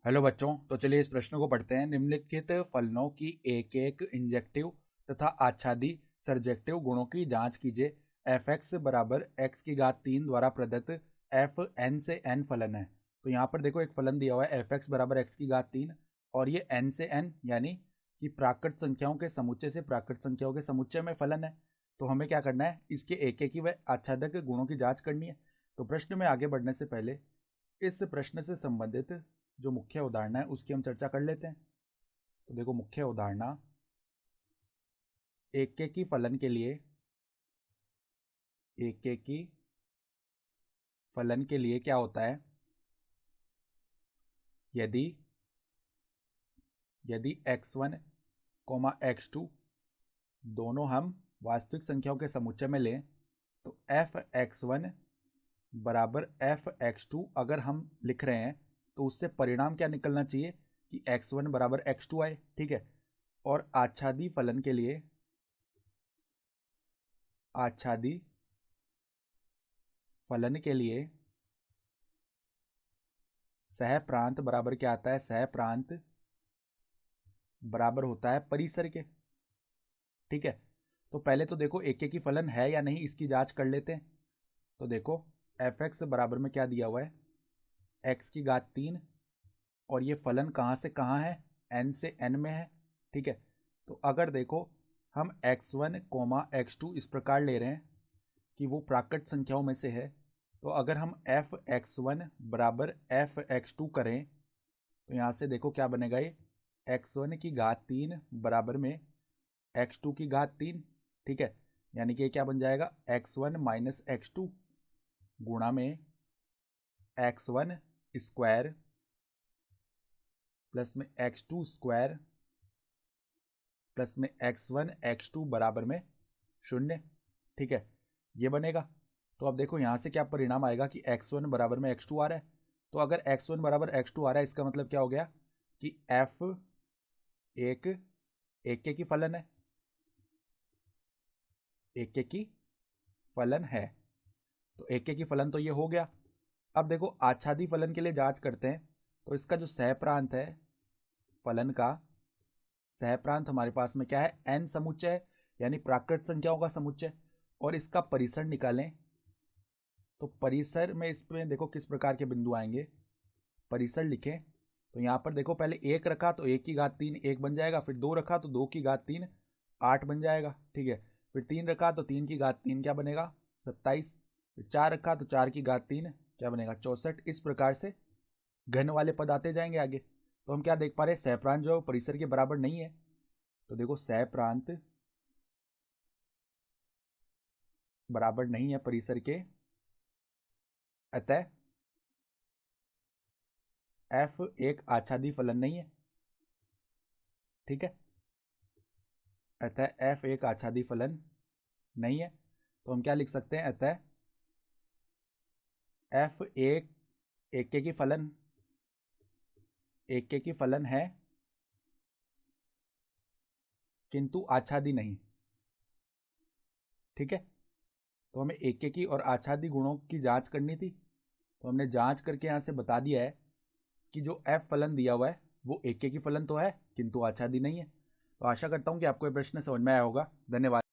Hello बच्चों, तो चलिए इस प्रश्न को पढ़ते हैं। निम्नलिखित फलनों की एक एक इंजेक्टिव तथा आच्छादी सर्जेक्टिव गुणों की जांच कीजिए। एफ एक्स बराबर एक्स की घात 3 द्वारा प्रदत्त एफ एन से एन फलन है। तो यहाँ पर देखो एक फलन दिया हुआ है एफ एक्स बराबर एक्स की घात 3 और ये एन से एन यानी कि प्राकृत संख्याओं के समुच्चय से प्राकृत संख्याओं के समुच्चय में फलन है। तो हमें क्या करना है, इसके एक एक की व आच्छादक गुणों की जांच करनी है। तो प्रश्न में आगे बढ़ने से पहले इस प्रश्न से संबंधित जो मुख्य उदाहरण है उसकी हम चर्चा कर लेते हैं। तो देखो मुख्य उदाहरण एक की फलन के लिए क्या होता है, यदि x1, x2 दोनों हम वास्तविक संख्याओं के समुच्चय में लें तो एफ x1 बराबर एफ x2 अगर हम लिख रहे हैं तो उससे परिणाम क्या निकलना चाहिए कि x1 बराबर x2 आए। ठीक है। और आच्छादी फलन के लिए सह प्रांत बराबर क्या आता है, सह प्रांत बराबर होता है परिसर के। ठीक है। तो पहले तो देखो एक की फलन है या नहीं इसकी जांच कर लेते हैं। तो देखो एफ एक्स बराबर में क्या दिया हुआ है, एक्स की घात 3 और ये फलन कहाँ से कहाँ है, एन से एन में है। ठीक है। तो अगर देखो हम x1, x2 इस प्रकार ले रहे हैं कि वो प्राकृत संख्याओं में से है, तो अगर हम एफ x1 बराबर एफ x2 करें तो यहाँ से देखो क्या बनेगा, ये x1 की घात 3 बराबर में x2 की घात 3। ठीक है। यानी कि क्या बन जाएगा, x1 माइनस x2 गुणा में x1 स्क्वायर प्लस में x2 स्क्वायर प्लस में x1 x2 बराबर में 0। ठीक है, ये बनेगा। तो अब देखो यहाँ से क्या परिणाम आएगा कि x1 बराबर में x2 आ रहा है। तो अगर x1 बराबर x2 आ रहा है इसका मतलब क्या हो गया कि f एक की फलन है, तो एक की फलन तो ये हो गया। अब देखो आच्छादी फलन के लिए जांच करते हैं। तो इसका जो सह प्रांत है, फलन का सह प्रांत हमारे पास में क्या है, n समुच्चय है यानी प्राकृत संख्याओं का समुच्चय। और इसका परिसर निकालें तो परिसर में इसमें देखो किस प्रकार के बिंदु आएंगे। परिसर लिखें तो यहाँ पर देखो पहले एक रखा तो एक की घात 3 1 बन जाएगा, फिर 2 रखा तो 2 की घात 3 8 बन जाएगा। ठीक है। फिर 3 रखा तो 3 की घात 3 क्या बनेगा, 27। फिर 4 रखा तो 4 की घात 3 क्या बनेगा, 64। इस प्रकार से घन वाले पद आते जाएंगे आगे। तो हम क्या देख पा रहे हैं, सहप्रांत जो है परिसर के बराबर नहीं है। तो देखो सहप्रांत बराबर नहीं है परिसर के, अतः एफ एक आच्छादी फलन नहीं है। ठीक है, अतः एफ एक आच्छादी फलन नहीं है। तो हम क्या लिख सकते हैं, अतः एफ एक की फलन है किंतु आच्छादी नहीं। ठीक है। तो हमें एक की और आच्छादी गुणों की जांच करनी थी। तो हमने जांच करके यहाँ से बता दिया है कि जो एफ फलन दिया हुआ है वो एक की फलन तो है किंतु आच्छादी नहीं है। तो आशा करता हूँ कि आपको ये प्रश्न समझ में आया होगा। धन्यवाद।